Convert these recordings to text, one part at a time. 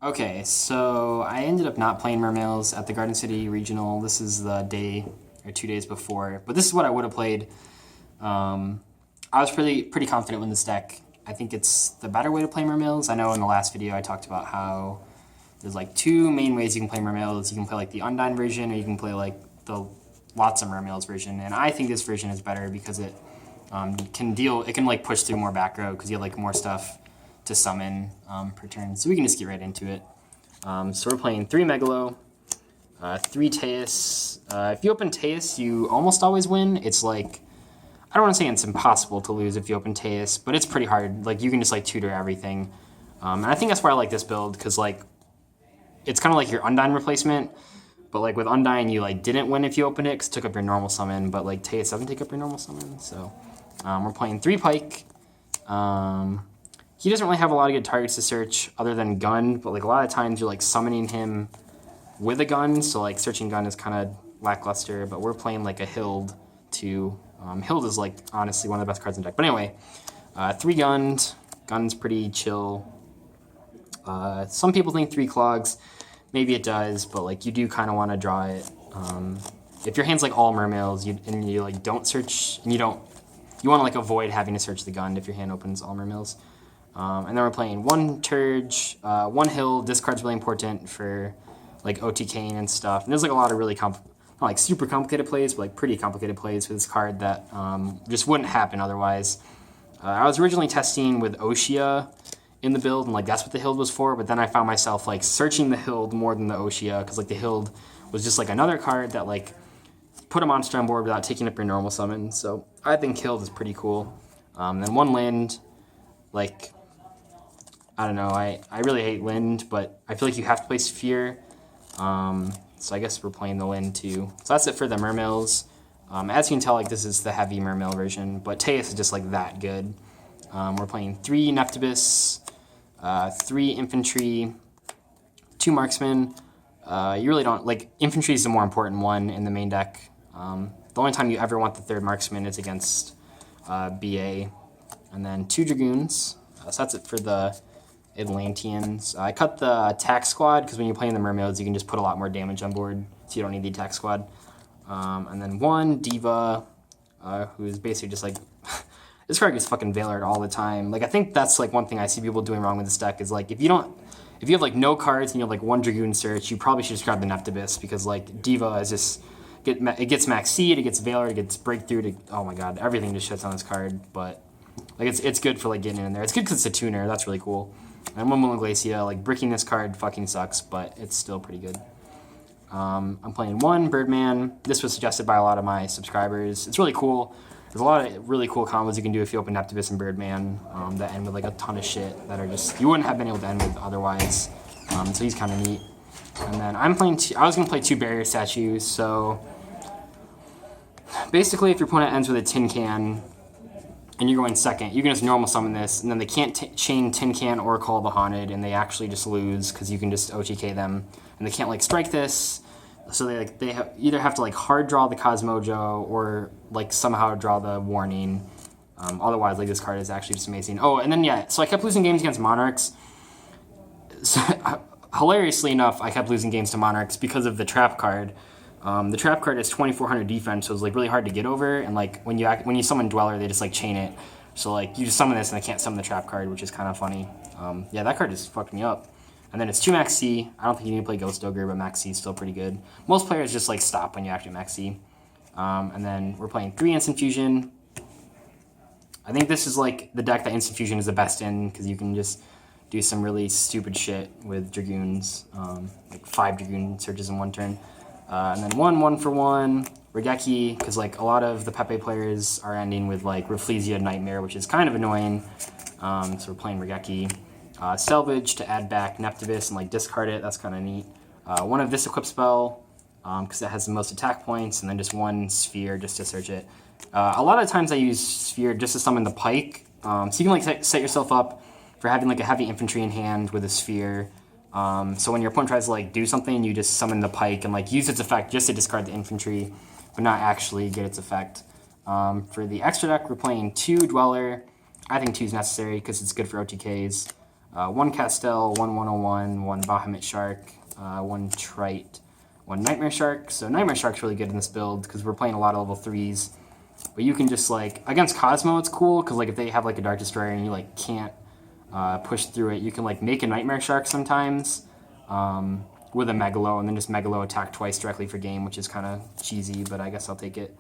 Okay, so I ended up not playing Mermails at the Garden City Regional. This is the day or 2 days before, but this is what I would have played. I was pretty confident with this deck. I think it's the better way to play Mermails. I know in the last video I talked about how there's like two main ways you can play Mermails. You can play like the Undyne version, or you can play like the lots of Mermails version. And I think this version is better because it can like push through more back row because you have like more stuff to summon per turn. So we can just get right into it. So we're playing 3 Megalo, 3 Teus. If you open Teus, you almost always win. It's like, I don't want to say it's impossible to lose if you open Teus, but it's pretty hard. Like, you can just like tutor everything. And I think that's why I like this build, because like, it's kind of like your Undyne replacement, but like with Undyne, you like didn't win if you opened it because it took up your normal summon, but like Teus doesn't take up your normal summon. So we're playing 3 Pike. He doesn't really have a lot of good targets to search other than gun, but like a lot of times you're like summoning him with a gun, so like searching gun is kind of lackluster, but we're playing like a Hild too. Hild is like honestly one of the best cards in the deck. But anyway, 3 guns. Gun's pretty chill. Some people think 3 clogs. Maybe it does, but like you do kind of want to draw it. If your hand's like all Mermails, and you like don't search, and you want to like avoid having to search the gun if your hand opens all Mermails. And then we're playing 1 Turge, 1 Hill. This card's really important for like OTKing and stuff. And there's like a lot of really not like super complicated plays, but like pretty complicated plays with this card that just wouldn't happen otherwise. I was originally testing with Oshia in the build, and like that's what the Hild was for, but then I found myself like searching the Hild more than the Oshia, because like the Hild was just like another card that like put a monster on board without taking up your normal summon. So I think Hild is pretty cool. Then 1 land, like, I don't know, I really hate Lind, but I feel like you have to play Sphere. So I guess we're playing the Lind too. So that's it for the Mermails. As you can tell, like this is the heavy Mermail version, but Teus is just like that good. We're playing 3 Neptibus, 3 Infantry, 2 Marksmen. You really don't, like, Infantry is the more important one in the main deck. The only time you ever want the 3rd Marksman is against BA. And then 2 Dragoons. So that's it for the Atlanteans. I cut the attack squad because when you're playing the Mermaids, you can just put a lot more damage on board, so you don't need the attack squad. And then 1 Diva, who is basically just like this card gets fucking Veilered all the time. Like I think that's like one thing I see people doing wrong with this deck is like if you have like no cards and you have like 1 Dragoon search, you probably should just grab the Neptibus, because like Diva is just it gets max seed, it gets Veilered, it gets breakthrough, oh my god, everything just shits on this card. But like it's good for like getting in there. It's good because it's a tuner. That's really cool. And 1 Moon Glacia, like bricking this card fucking sucks, but it's still pretty good. I'm playing 1 Birdman. This was suggested by a lot of my subscribers. It's really cool. There's a lot of really cool combos you can do if you open Neptibus and Birdman that end with like a ton of shit that are just you wouldn't have been able to end with otherwise. So he's kind of neat. And then I was gonna play 2 Barrier Statues. So basically, if your opponent ends with a Tin Can and you're going second, you can just normal summon this, and then they can't chain Tin Can or Call the Haunted, and they actually just lose because you can just OTK them, and they can't like strike this. So they either have to like hard draw the Cosmojo or like somehow draw the Warning. Otherwise, like this card is actually just amazing. Oh, and then yeah, so I kept losing games against Monarchs. So, hilariously enough, I kept losing games to Monarchs because of the Trap card. The Trap card is 2400 defense, so it's like really hard to get over. And like when you summon Dweller, they just like chain it. So like you just summon this and they can't summon the Trap card, which is kind of funny. Yeah, that card just fucked me up. And then it's 2 Max C. I don't think you need to play Ghost Ogre, but Max C is still pretty good. Most players just like stop when you actually Max C. And then we're playing 3 Instant Fusion. I think this is like the deck that Instant Fusion is the best in, because you can just do some really stupid shit with Dragoons. Like 5 Dragoon searches in 1 turn. And then 1 for 1 Regeki, because like a lot of the Pepe players are ending with like Rafflesia Nightmare, which is kind of annoying. So we're playing Regeki. Salvage to add back Neptibus and like discard it. That's kind of neat. 1 of this equip spell, because it has the most attack points, and then just 1 Sphere just to search it. A lot of times I use Sphere just to summon the Pike. So you can like set yourself up for having like a heavy infantry in hand with a Sphere. So when your opponent tries to like do something, you just summon the Pike and like use its effect just to discard the infantry, but not actually get its effect. For the extra deck, we're playing 2 Dweller. I think 2 is necessary because it's good for OTKs. 1 Castel, 1 101, 1 Bahamut Shark, 1 Trite, 1 Nightmare Shark. So Nightmare Shark's really good in this build because we're playing a lot of level 3s. But you can just like, against Cosmo it's cool because like if they have like a Dark Destroyer and you like can't push through it, you can like make a Nightmare Shark sometimes with a Megalo and then just Megalo attack twice directly for game, which is kind of cheesy, but I guess I'll take it.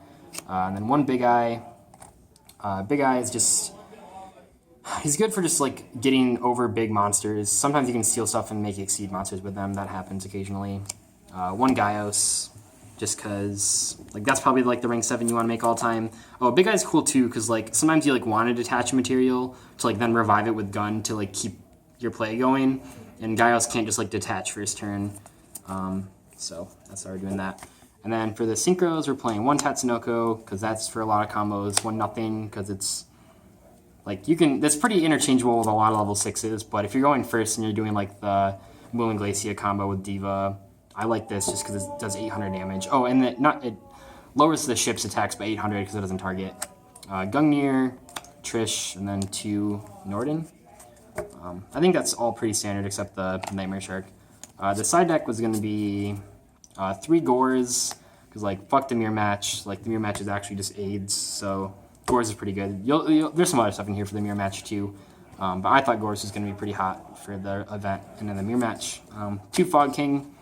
And then 1 Big Eye. Big Eye is just, he's good for just like getting over big monsters. Sometimes you can steal stuff and make exceed monsters with them. That happens occasionally. 1 Gaios, just because like that's probably like the rank 7 you want to make all time. Oh, Big Eye's cool too because like sometimes you like want to detach a material to like then revive it with gun to like keep your play going, and Gaios can't just like detach first turn. So that's why we're doing that. And then for the synchros, we're playing 1 Tatsunoko because that's for a lot of combos. 1 Nothing because it's like you can. That's pretty interchangeable with a lot of level 6s. But if you're going first and you're doing like the Moon and Glacia combo with Diva, I like this just because it does 800 damage. Oh, and it lowers the ship's attacks by 800 because it doesn't target. Gungnir, Trish, and then 2 Norden. I think that's all pretty standard except the Nightmare Shark. The side deck was going to be 3 Gores because like fuck the mirror match. Like the mirror match is actually just aids, so Gores is pretty good. There's some other stuff in here for the mirror match too. But I thought Gores was going to be pretty hot for the event and then the mirror match. 2 Fog King.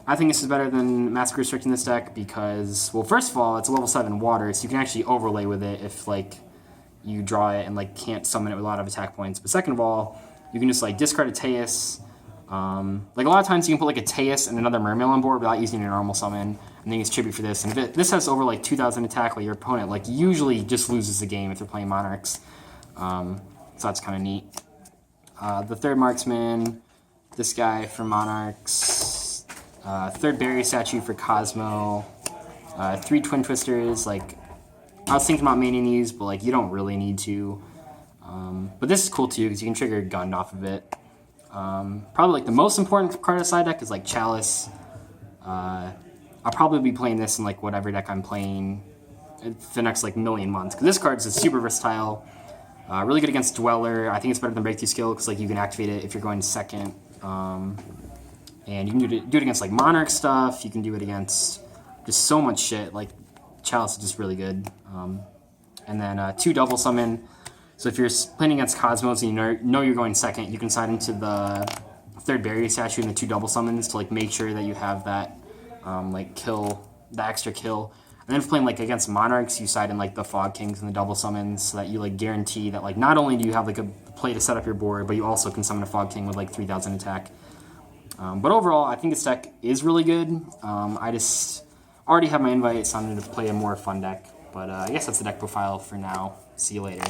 I think this is better than Massacre Restrict in this deck because, well, first of all, it's a level 7 water, so you can actually overlay with it if, like, you draw it and, like, can't summon it with a lot of attack points. But second of all, you can just, like, discard a Teus. Like, a lot of times you can put, like, a Teus and another Mermail on board without using your normal summon, and then use Tribute for this. And if this has over, like, 2,000 attack, like, your opponent, like, usually just loses the game if they're playing Monarchs. So that's kind of neat. The third Marksman, this guy for Monarchs. 3rd Barrier Statue for Cosmo, 3 Twin Twisters. Like, I was thinking about maining these, but like you don't really need to. But this is cool too because you can trigger Gun off of it. Probably like the most important card of the side deck is like Chalice. I'll probably be playing this in like whatever deck I'm playing for the next like million months because this card is super versatile. Really good against Dweller. I think it's better than Breakthrough Skill because like you can activate it if you're going second. And you can do it against like Monarch stuff. You can do it against just so much shit. Like Chalice is just really good. And then 2 Double Summon. So if you're playing against Cosmos and you know you're going second, you can side into the 3rd Barrier Statue and the 2 Double Summons to like make sure that you have that like kill, the extra kill. And then if playing like against Monarchs, you side in like the Fog Kings and the Double Summons so that you like guarantee that like not only do you have like a play to set up your board, but you also can summon a Fog King with like 3,000 attack. But overall, I think this deck is really good. I just already have my invite, so I'm going to play a more fun deck. But I guess that's the deck profile for now. See you later.